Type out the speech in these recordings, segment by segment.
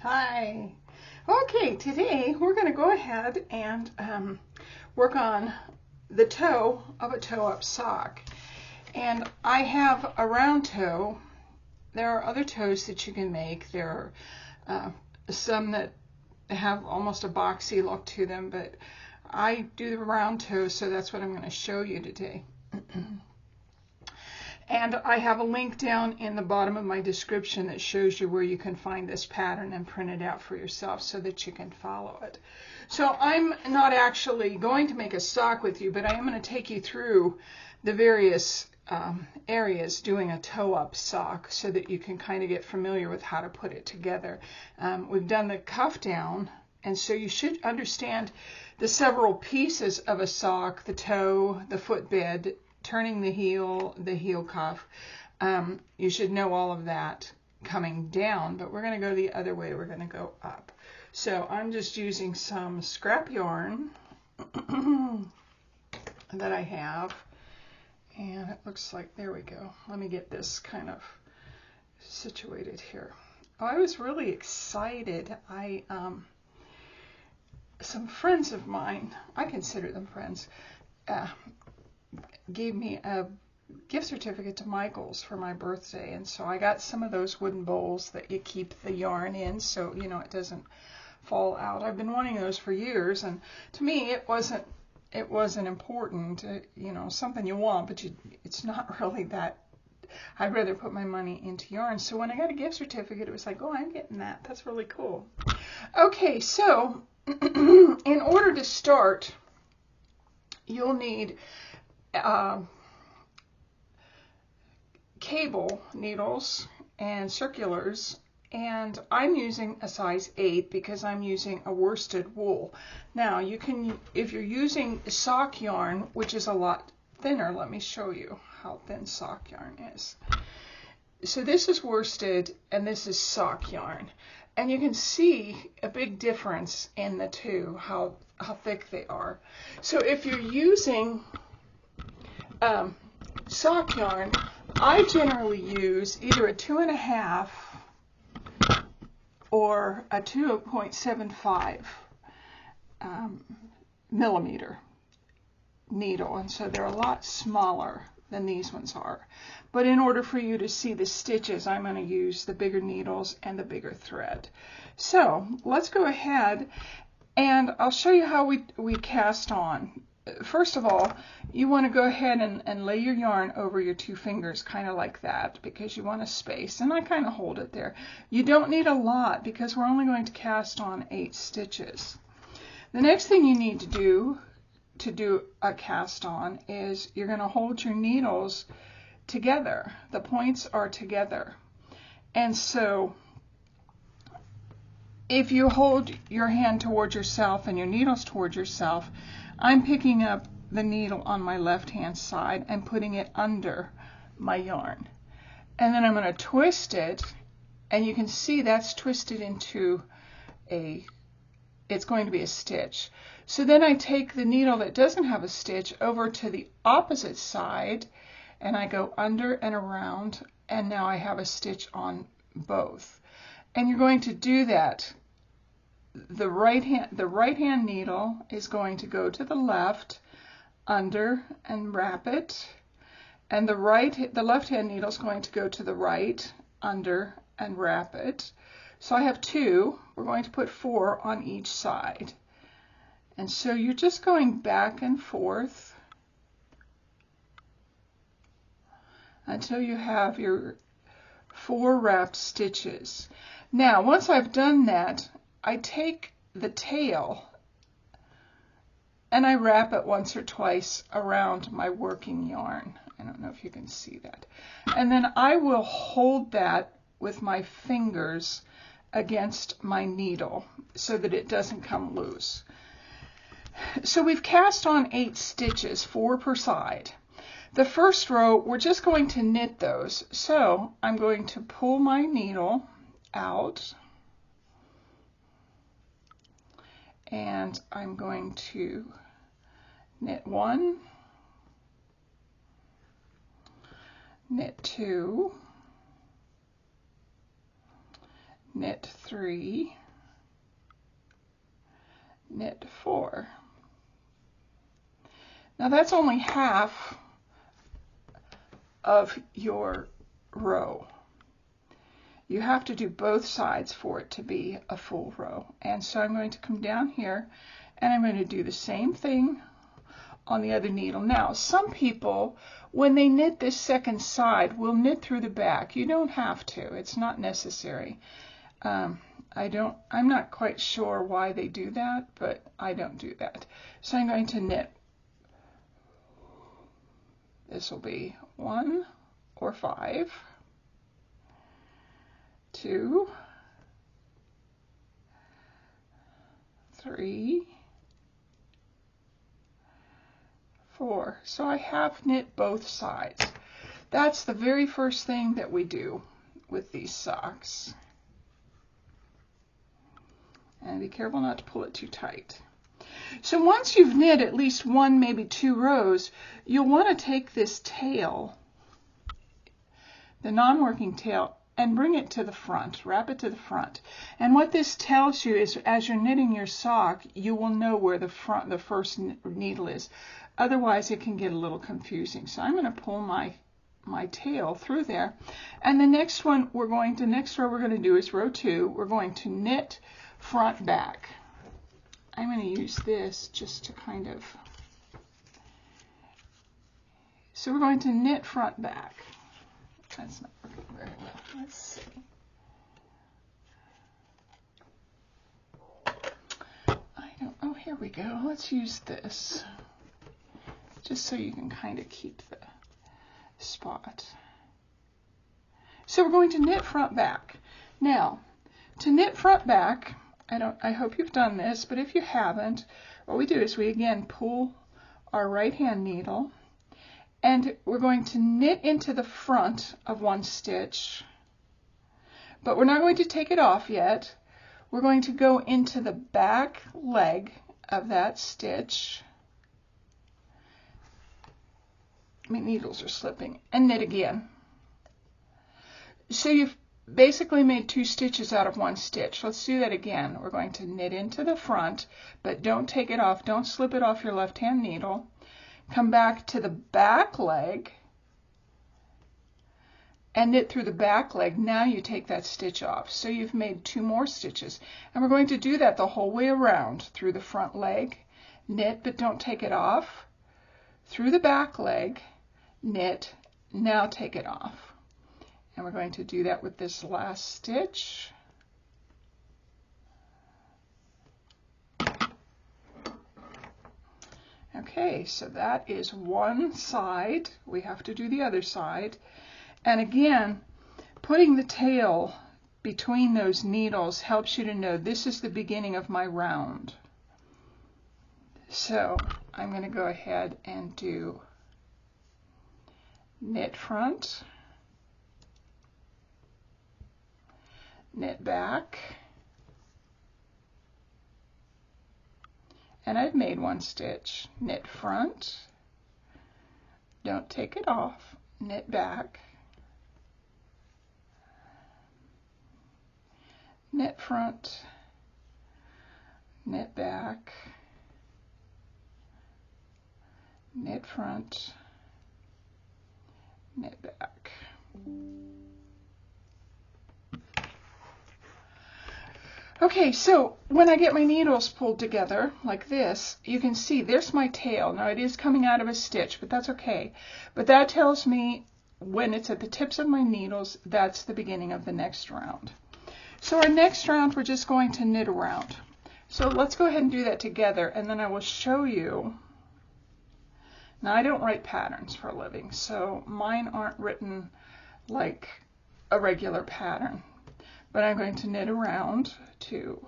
Hi. Okay, today we're going to go ahead and work on the toe of a toe-up sock. And I have a round toe. There are other toes that you can make. There are some that have almost a boxy look to them, but I do the round toe, so that's what I'm going to show you today. And I have a link down in the bottom of my description that shows you where you can find this pattern and print it out for yourself so that you can follow it. So I'm not actually going to make a sock with you, but I am going to take you through the various areas doing a toe-up sock so that you can kind of get familiar with how to put it together. We've done the cuff down, and so you should understand the several pieces of a sock: the toe, the footbed, turning the heel cuff. You should know all of that coming down, but we're going to go the other way. We're going to go up. So I'm just using some scrap yarn that I have, and it looks like, there we go. Let me get this kind of situated here. Oh, I was really excited. Some friends of mine, I consider them friends, gave me a gift certificate to Michael's for my birthday, and so I got some of those wooden bowls that you keep the yarn in so you know it doesn't fall out. I've been wanting those for years, and to me it wasn't important, you know, something you want, but it's not really that. I'd rather put my money into yarn. So when I got a gift certificate, it was like, oh, I'm getting that. That's really cool. Okay, so in order to start, you'll need cable needles and circulars, and I'm using a size 8 because I'm using a worsted wool. Now you can, if you're using sock yarn, which is a lot thinner, let me show you how thin sock yarn is. So this is worsted and this is sock yarn, and you can see a big difference in the two, how thick they are. So if you're using sock yarn, I generally use either a 2.5 or a 2.75 millimeter needle, and so they're a lot smaller than these ones are. But in order for you to see the stitches, I'm going to use the bigger needles and the bigger thread. So let's go ahead and I'll show you how we cast on. First of all, you want to go ahead and lay your yarn over your two fingers, kind of like that, because you want a space, and I kind of hold it there. You don't need a lot because we're only going to cast on 8 stitches. The next thing you need to do a cast on is you're going to hold your needles together. The points are together, and so if you hold your hand towards yourself and your needles towards yourself, I'm picking up the needle on my left hand side and putting it under my yarn, and then I'm going to twist it, and you can see that's twisted into it's going to be a stitch. So then I take the needle that doesn't have a stitch over to the opposite side, and I go under and around, and now I have a stitch on both. And you're going to do that. The right hand needle is going to go to the left, under and wrap it, and the left hand needle is going to go to the right, under and wrap it. So I have 2. We're going to put 4 on each side, and so you're just going back and forth until you have your 4 wrapped stitches. Now once I've done that, I take the tail and I wrap it once or twice around my working yarn. I don't know if you can see that. And then I will hold that with my fingers against my needle so that it doesn't come loose. So we've cast on 8 stitches, 4 per side. The first row, we're just going to knit those. So I'm going to pull my needle out, and I'm going to knit 1, knit 2, knit 3, knit 4. Now that's only half of your row. You have to do both sides for it to be a full row. And so I'm going to come down here and I'm going to do the same thing on the other needle. Now, some people, when they knit this second side, will knit through the back. You don't have to. It's not necessary. I'm not quite sure why they do that, but I don't do that. So I'm going to knit. This will be 1 or 5, 2, 3, 4. So I have knit both sides. That's the very first thing that we do with these socks. And be careful not to pull it too tight. So once you've knit at least 1, maybe 2 rows, you'll want to take this tail, the non-working tail, and bring it to the front, wrap it to the front. And what this tells you is as you're knitting your sock, you will know where the first needle is. Otherwise, it can get a little confusing. So I'm going to pull my tail through there. And the next row we're going to do is row 2. We're going to knit front back. I'm going to use this just to kind of, so we're going to knit front back. That's not working very well. Let's see. Oh, here we go. Let's use this just so you can kind of keep the spot. So we're going to knit front back. Now, to knit front back, I hope you've done this, but if you haven't, what we do is we again pull our right hand needle and we're going to knit into the front of one stitch, but we're not going to take it off yet. We're going to go into the back leg of that stitch. My needles are slipping, and knit again. So you've basically made 2 stitches out of 1 stitch. Let's do that again. We're going to knit into the front, but don't take it off. Don't slip it off your left hand needle. Come back to the back leg and knit through the back leg. Now you take that stitch off. So you've made 2 more stitches. And we're going to do that the whole way around. Through the front leg, knit, but don't take it off. Through the back leg, knit, now take it off. And we're going to do that with this last stitch. Okay, so that is one side. We have to do the other side. And again, putting the tail between those needles helps you to know this is the beginning of my round. So I'm going to go ahead and do knit front, knit back, and I've made 1 stitch, knit front, don't take it off, knit back, knit front, knit back, knit front, knit back. Okay, so when I get my needles pulled together like this, you can see there's my tail. Now it is coming out of a stitch, but that's okay. But that tells me when it's at the tips of my needles, that's the beginning of the next round. So our next round, we're just going to knit around. So let's go ahead and do that together, and then I will show you. Now I don't write patterns for a living, so mine aren't written like a regular pattern. But I'm going to knit around 2,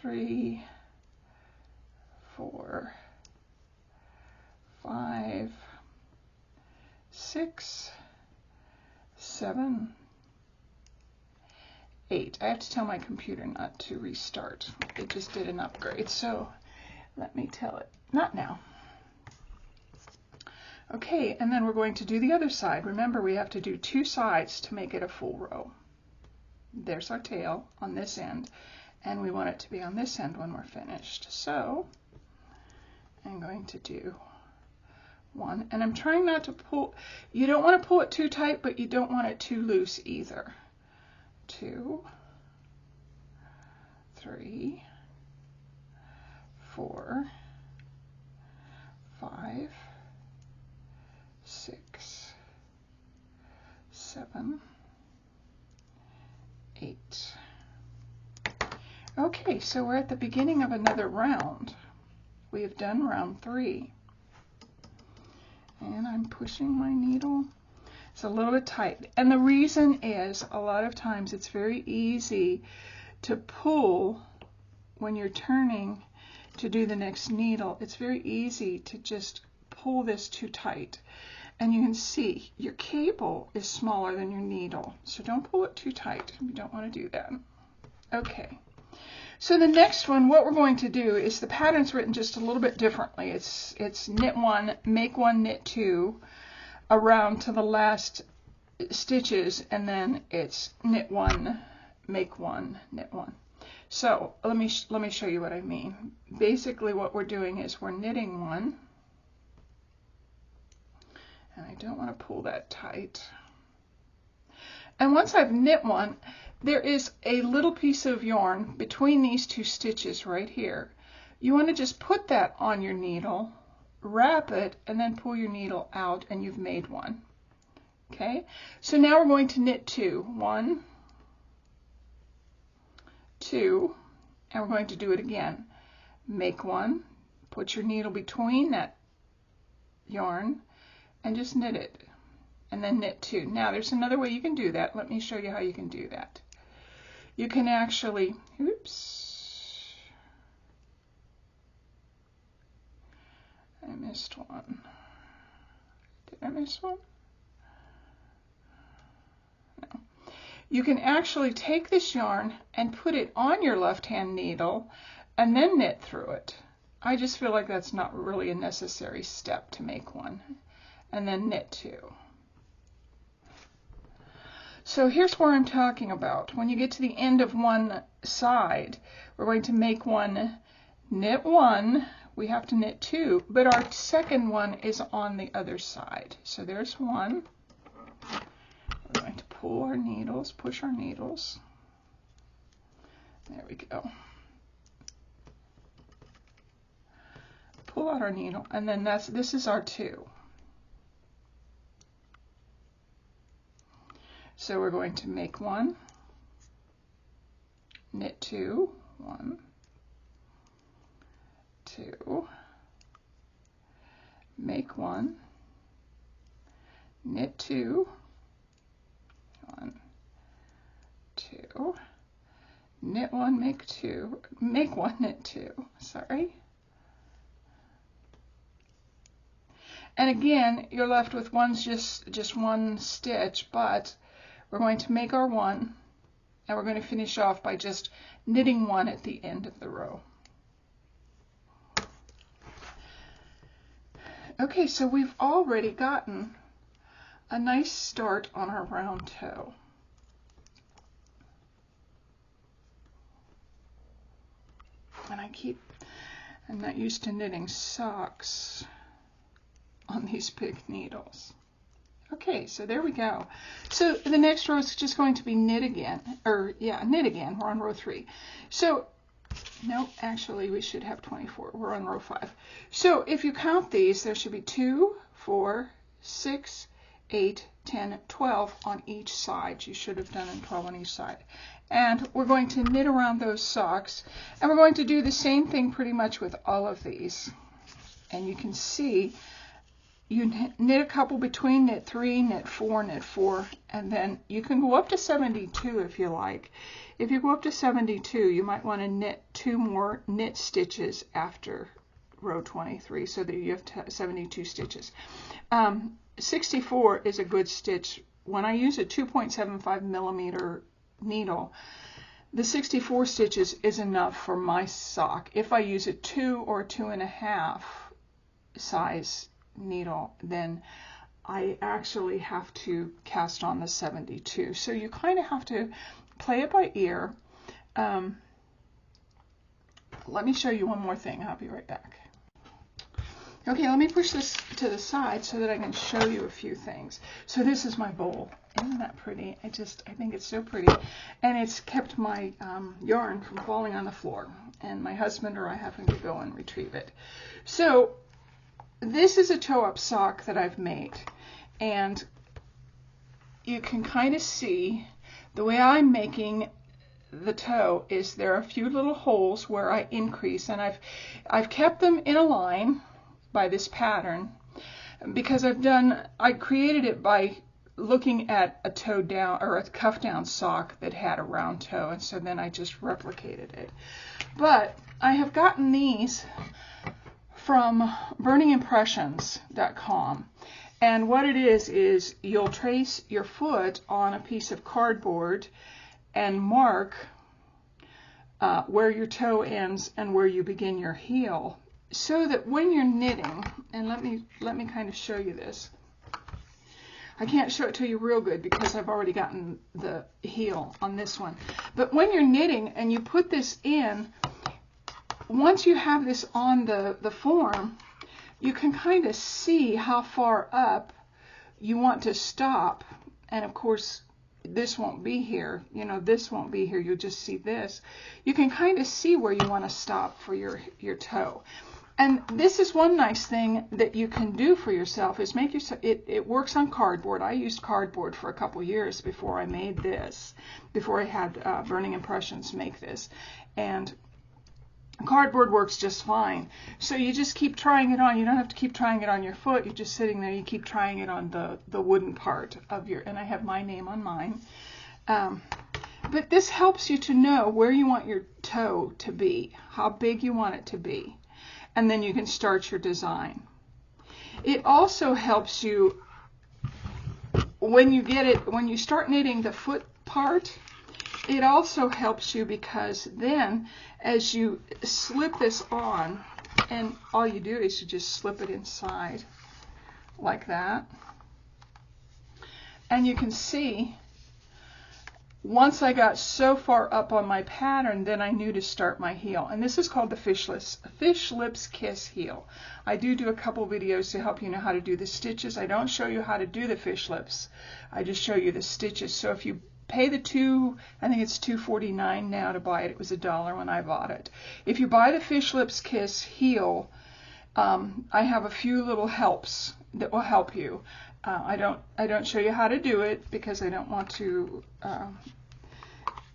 3, 4, 5, 6, 7, 8. I have to tell my computer not to restart. It just did an upgrade, so let me tell it. Not now. Okay, and then we're going to do the other side. Remember, we have to do 2 sides to make it a full row. There's our tail on this end, and we want it to be on this end when we're finished. So I'm going to do one, and I'm trying not to pull. You don't want to pull it too tight, but you don't want it too loose either. 2, 3, 4, 5, 6, 7, 8. Okay, so we're at the beginning of another round. We have done round 3. And I'm pushing my needle. It's a little bit tight. And the reason is, a lot of times it's very easy to pull when you're turning to do the next needle. It's very easy to just pull this too tight. And you can see your cable is smaller than your needle. So don't pull it too tight. You don't want to do that. Okay. So the next one, what we're going to do is, the pattern's written just a little bit differently. It's knit 1, make 1, knit 2, around to the last stitches, and then it's knit 1, make 1, knit 1. So let me show you what I mean. Basically what we're doing is we're knitting 1, and I don't want to pull that tight. And once I've knit 1, there is a little piece of yarn between these 2 stitches right here. You want to just put that on your needle, wrap it, and then pull your needle out, and you've made 1. Okay, so now we're going to knit 2. 1, 2, and we're going to do it again. Make 1, put your needle between that yarn, and just knit it. And then knit 2. Now there's another way you can do that. Let me show you how you can do that. You can actually, oops, I missed one. Did I miss one? No. You can actually take this yarn and put it on your left-hand needle and then knit through it. I just feel like that's not really a necessary step to make 1. And then knit 2. So here's where I'm talking about. When you get to the end of one side, we're going to make 1, knit 1, we have to knit 2, but our second one is on the other side. So there's 1. We're going to pull our needles, push our needles. There we go. Pull out our needle, and then this is our 2. So we're going to make 1, knit 2, 1, 2, make 1, knit 2, 1, 2, knit 1, make 2, make 1, knit 2, sorry. And again, you're left with just one stitch, but we're going to make our 1, and we're going to finish off by just knitting 1 at the end of the row. Okay, so we've already gotten a nice start on our round toe. And I'm not used to knitting socks on these big needles. Okay, so there we go. So the next row is just going to be knit again, knit again. We're on row 3. So, no, actually we should have 24. We're on row 5. So if you count these, there should be 2, 4, 6, 8, 10, 12 on each side. You should have done 12 on each side. And we're going to knit around those socks, and we're going to do the same thing pretty much with all of these. And you can see you knit a couple between, knit 3, knit 4, and then you can go up to 72 if you like. If you go up to 72, you might want to knit 2 more knit stitches after row 23, so that you have 72 stitches. 64 is a good stitch. When I use a 2.75 millimeter needle, the 64 stitches is enough for my sock. If I use a 2 or 2.5 size needle, then I actually have to cast on the 72. So you kind of have to play it by ear. Let me show you one more thing. I'll be right back. Okay, let me push this to the side so that I can show you a few things. So this is my bowl. Isn't that pretty? I think it's so pretty. And it's kept my yarn from falling on the floor. And my husband or I having to go and retrieve it. So this is a toe-up sock that I've made. And you can kind of see the way I'm making the toe is there are a few little holes where I increase. And I've kept them in a line by this pattern because I created it by looking at a toe down or a cuff down sock that had a round toe, and so then I just replicated it. But I have gotten these from burningimpressions.com, and what it is you'll trace your foot on a piece of cardboard and mark where your toe ends and where you begin your heel, so that when you're knitting, and let me kind of show you this. I can't show it to you real good because I've already gotten the heel on this one. But when you're knitting and you put this in, once you have this on the form, you can kind of see how far up you want to stop. And of course, this won't be here. You know, this won't be here. You'll just see this. You can kind of see where you want to stop for your toe. And this is one nice thing that you can do for yourself is make yourself, it works on cardboard. I used cardboard for a couple years before I made this, before I had Burning Impressions make this. And cardboard works just fine. So you just keep trying it on. You don't have to keep trying it on your foot. You're just sitting there. You keep trying it on the wooden part of your, and I have my name on mine. But this helps you to know where you want your toe to be, how big you want it to be. And then you can start your design. It also helps you when you start knitting the foot part. It also helps you because then as you slip this on, and all you do is you just slip it inside like that, and you can see once I got so far up on my pattern, then I knew to start my heel. And this is called the Fish Lips Kiss heel. I do a couple videos to help you know how to do the stitches. I don't show you how to do the fish lips. I just show you the stitches. So if you pay I think it's $2.49 now to buy it. It was $1 when I bought it. If you buy the Fish Lips Kiss heel, I have a few little helps that will help you. I don't show you how to do it because I don't want to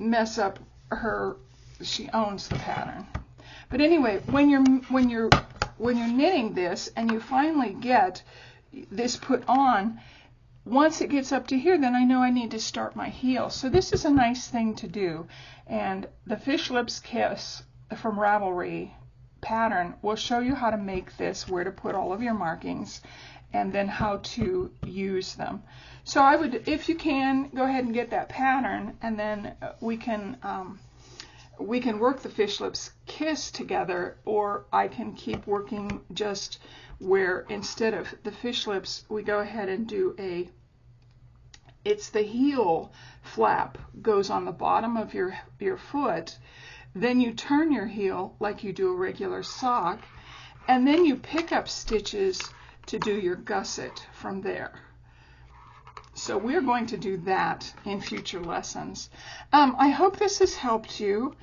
mess up her. She owns the pattern. But anyway, when you're knitting this and you finally get this put on, once it gets up to here, then I know I need to start my heel. So this is a nice thing to do. And the Fish Lips Kiss from Ravelry pattern will show you how to make this, where to put all of your markings, and then how to use them. So I would, if you can, go ahead and get that pattern, and then we can work the Fish Lips Kiss together, or I can keep working just where instead of the fish lips, we go ahead and do it's the heel flap goes on the bottom of your foot, then you turn your heel like you do a regular sock, and then you pick up stitches to do your gusset from there. So we're going to do that in future lessons. I hope this has helped you.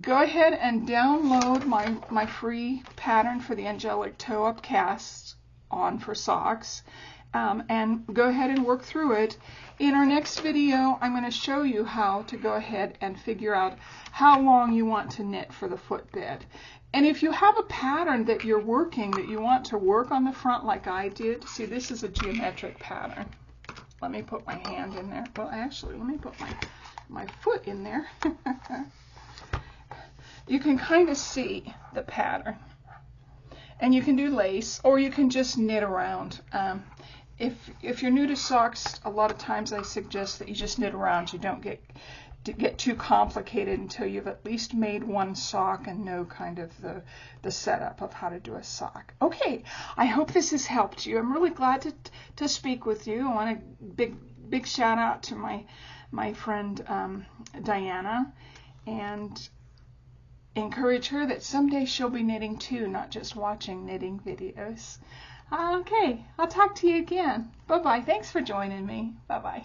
Go ahead and download my free pattern for the Angelic Toe Up Cast on for socks, and go ahead and work through it. In our next video, I'm going to show you how to go ahead and figure out how long you want to knit for the footbed. And if you have a pattern that you're working that you want to work on the front like I did, see, this is a geometric pattern. Let me put my hand in there. Well, actually, let me put my foot in there. You can kind of see the pattern. And you can do lace, or you can just knit around. If you're new to socks, a lot of times I suggest that you just knit around. You don't get too complicated until you've at least made one sock and know kind of the setup of how to do a sock. Okay, I hope this has helped you. I'm really glad to speak with you. I want to big shout out to my friend Diana, and encourage her that someday she'll be knitting too, not just watching knitting videos. Okay, I'll talk to you again. Bye-bye. Thanks for joining me. Bye-bye.